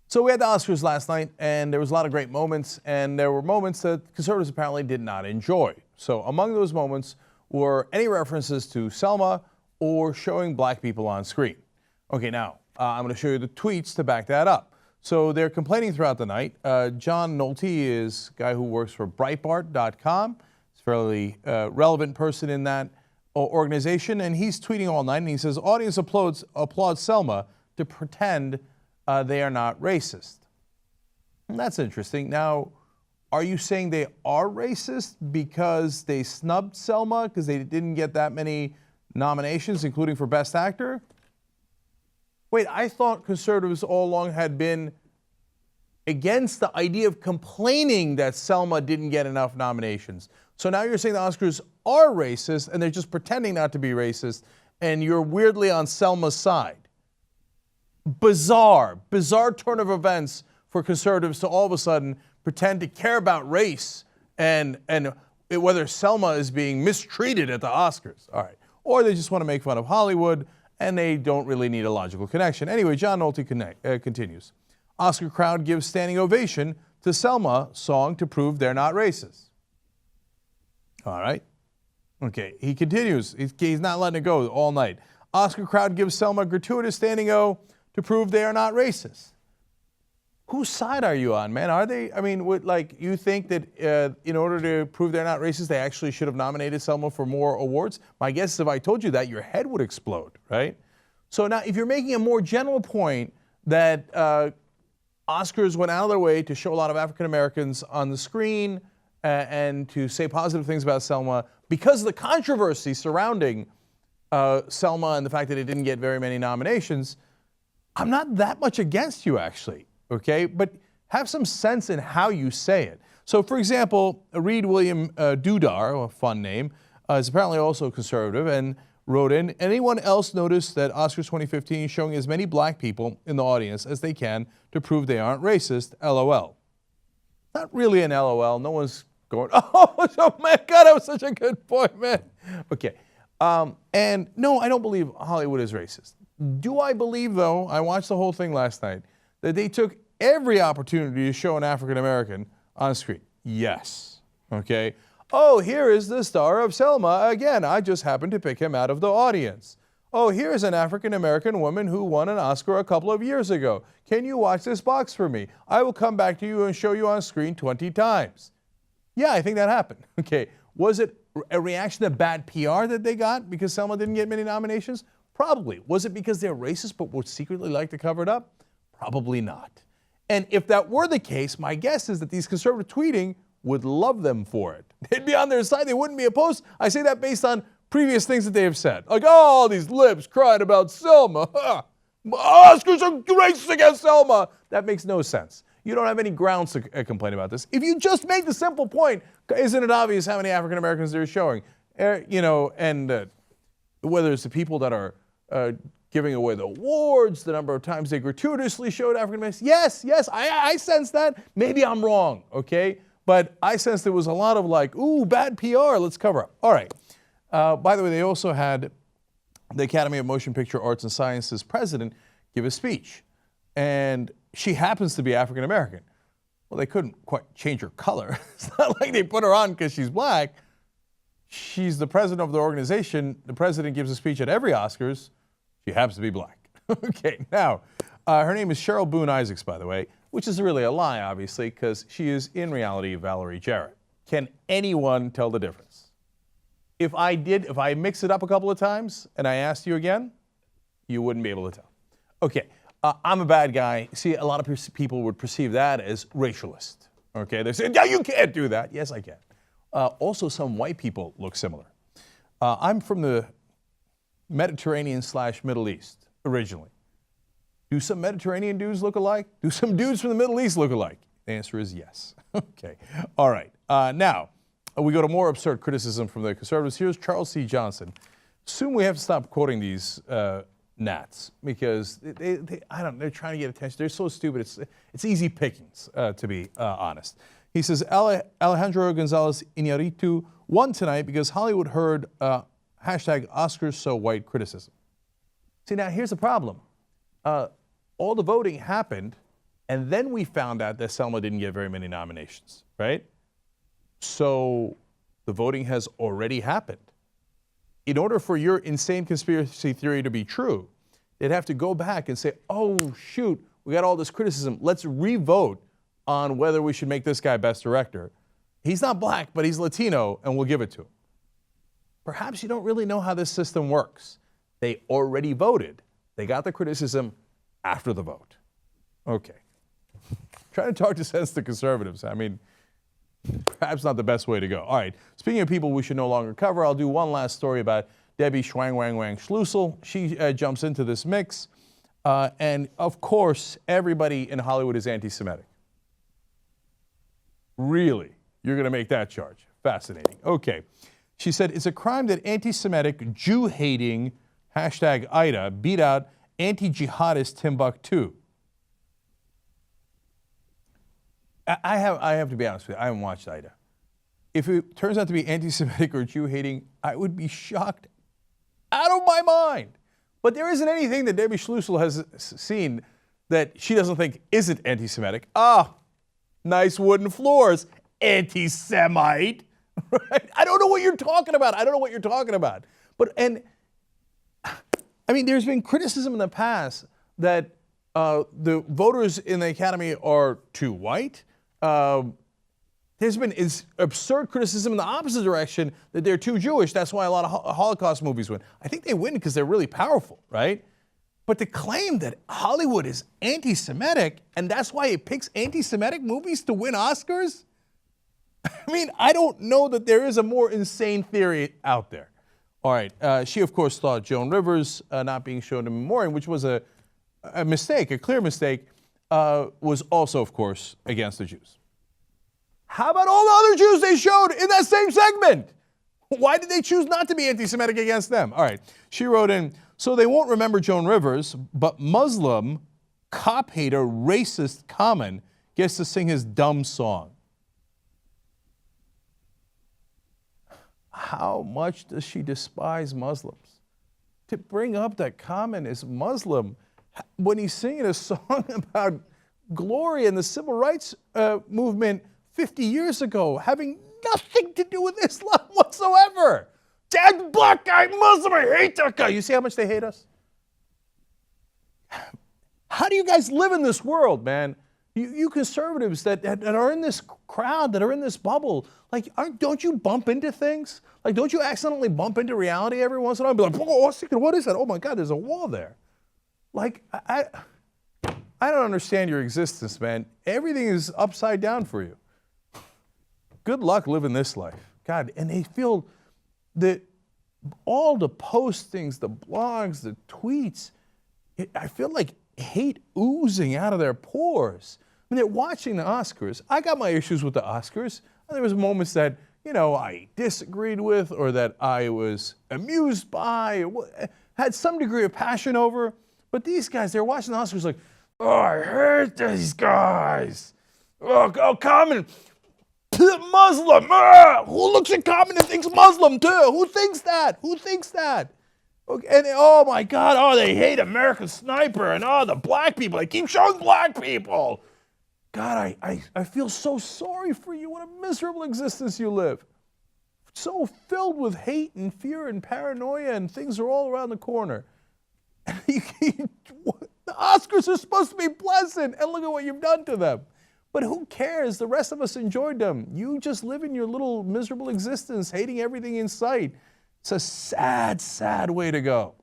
So we had the Oscars last night, and there was a lot of great moments, and there were moments that conservatives apparently did not enjoy. So among those moments were any references to Selma or showing black people on screen. Okay, now I'm going to show you the tweets to back that up. So they're complaining throughout the night. John Nolte is a guy who works for Breitbart.com. He's a fairly relevant person in that organization, and he's tweeting all night, and he says, audience applauds Selma to pretend they are not racist. And that's interesting. Now, are you saying they are racist because they snubbed Selma because they didn't get that many nominations, including for Best Actor? Wait, I thought conservatives all along had been against the idea of complaining that Selma didn't get enough nominations. So now you're saying the Oscars are racist and they're just pretending not to be racist, and you're weirdly on Selma's side. Bizarre turn of events for conservatives to all of a sudden pretend to care about race and whether Selma is being mistreated at the Oscars. All right. Or they just want to make fun of Hollywood and they don't really need a logical connection. Anyway, John Nolte continues. Oscar crowd gives standing ovation to Selma song to prove they're not racist. All right. Okay, he continues. He's not letting it go all night. Oscar crowd gives Selma gratuitous standing O to prove they are not racist. Whose side are you on, man? Are they, I mean, you think that in order to prove they're not racist, they actually should have nominated Selma for more awards? My guess is if I told you that, your head would explode, right? So now, if you're making a more general point that Oscars went out of their way to show a lot of African Americans on the screen and to say positive things about Selma because of the controversy surrounding Selma and the fact that it didn't get very many nominations, I'm not that much against you, actually, okay? But have some sense in how you say it. So, for example, Reed William Dudar, a fun name, is apparently also conservative, and wrote in, anyone else notice that Oscars 2015 is showing as many black people in the audience as they can to prove they aren't racist, LOL. Not really an LOL. No one's going, oh my God, that was such a good point, man. Okay. And no, I don't believe Hollywood is racist. Do I believe, though, I watched the whole thing last night, that they took every opportunity to show an African American on screen? Yes. Okay. Oh, here is the star of Selma again. I just happened to pick him out of the audience. Oh, here's an African American woman who won an Oscar a couple of years ago. Can you watch this box for me? I will come back to you and show you on screen 20 times. Yeah, I think that happened. Okay. Was it a reaction to bad PR that they got because Selma didn't get many nominations? Probably. Was it because they're racist but would secretly like to cover it up? Probably not. And if that were the case, my guess is that these conservative tweeting would love them for it. They'd be on their side. They wouldn't be opposed. I say that based on previous things that they have said. Like, oh, these lips crying about Selma. Oscars are racist against Selma. That makes no sense. You don't have any grounds to complain about this. If you just make the simple point, isn't it obvious how many African Americans they're showing? And whether it's the people that are giving away the awards, the number of times they gratuitously showed African Americans. Yes, I sense that. Maybe I'm wrong, okay? But I sense there was a lot of like, ooh, bad PR, let's cover up. All right. By the way, they also had the Academy of Motion Picture Arts and Sciences president give a speech. And she happens to be African American. Well, they couldn't quite change her color. It's not like they put her on because she's black. She's the president of the organization. The president gives a speech at every Oscars. She happens to be black. Okay, now, her name is Cheryl Boone Isaacs, by the way, which is really a lie, obviously, because she is in reality Valerie Jarrett. Can anyone tell the difference? If I mix it up a couple of times and I asked you again, you wouldn't be able to tell. Okay, I'm a bad guy. See, a lot of people would perceive that as racialist. Okay, they say, yeah, you can't do that. Yes, I can. Also, some white people look similar. I'm from the Mediterranean/Middle East originally. Do some Mediterranean dudes look alike? Do some dudes from the Middle East look alike? The answer is yes. Okay. All right. Now, we go to more absurd criticism from the conservatives. Here's Charles C. Johnson. Soon we have to stop quoting these gnats because they're trying to get attention. They're so stupid. It's easy pickings, to be honest. He says Alejandro Gonzalez Iñárritu won tonight because Hollywood heard hashtag Oscars so white criticism. See, now here's the problem. All the voting happened And then we found out that Selma didn't get very many nominations, right? So the voting has already happened. In order for your insane conspiracy theory to be true, they'd have to go back and say, oh, shoot, we got all this criticism. Let's re-vote on whether we should make this guy best director. He's not black, but he's Latino, and we'll give it to him. Perhaps you don't really know how this system works. They already voted. They got the criticism after the vote. Okay. Trying to talk to sense to conservatives. I mean, perhaps not the best way to go. All right. Speaking of people we should no longer cover, I'll do one last story about Debbie Schlussel. She jumps into this mix. And of course, everybody in Hollywood is anti-Semitic. Really? You're going to make that charge? Fascinating. Okay. She said it's a crime that anti-Semitic, Jew-hating, #Ida, beat out anti-jihadist Timbuktu. I have to be honest with you, I haven't watched Ida. If it turns out to be anti-Semitic or Jew-hating, I would be shocked out of my mind. But there isn't anything that Debbie Schlussel has seen that she doesn't think isn't anti-Semitic. Ah, nice wooden floors, anti-Semite. Right? I don't know what you're talking about. But, and, I mean, there's been criticism in the past that the voters in the Academy are too white. There's been absurd criticism in the opposite direction that they're too Jewish. That's why a lot of Holocaust movies win. I think they win because they're really powerful, right? But to claim that Hollywood is anti-Semitic and that's why it picks anti-Semitic movies to win Oscars? I mean, I don't know that there is a more insane theory out there. All right, she of course thought Joan Rivers not being shown in memoriam, which was a mistake, a clear mistake, was also of course against the Jews. How about all the other Jews they showed in that same segment? Why did they choose not to be anti-Semitic against them? All right, she wrote in, so they won't remember Joan Rivers, but Muslim, cop hater, racist Common gets to sing his dumb song. How much does she despise Muslims? To bring up that Common is Muslim when he's singing a song about glory and the civil rights movement 50 years ago, having nothing to do with Islam whatsoever. That black guy, Muslim, I hate that guy. You see how much they hate us? How do you guys live in this world, man? You conservatives that are in this crowd, that are in this bubble, like, don't you bump into things? Like, don't you accidentally bump into reality every once in a while and be like, oh, what is that? Oh my God, there's a wall there. Like, I don't understand your existence, man. Everything is upside down for you. Good luck living this life. God, and they feel that all the postings, the blogs, the tweets, I feel like hate oozing out of their pores. I mean, they're watching the Oscars. I got my issues with the Oscars. There was moments that, you know, I disagreed with or that I was amused by, or had some degree of passion over. But these guys, they're watching the Oscars like, oh, I hate these guys. Oh, Common, Muslim. Who looks at Common and thinks Muslim too? Who thinks that? Okay, and oh my God, oh, they hate American Sniper and oh, the black people. They keep showing black people. God, I feel so sorry for you. What a miserable existence you live. So filled with hate and fear and paranoia, and things are all around the corner. The Oscars are supposed to be pleasant, and look at what you've done to them. But who cares? The rest of us enjoyed them. You just live in your little miserable existence, hating everything in sight. It's a sad, sad way to go.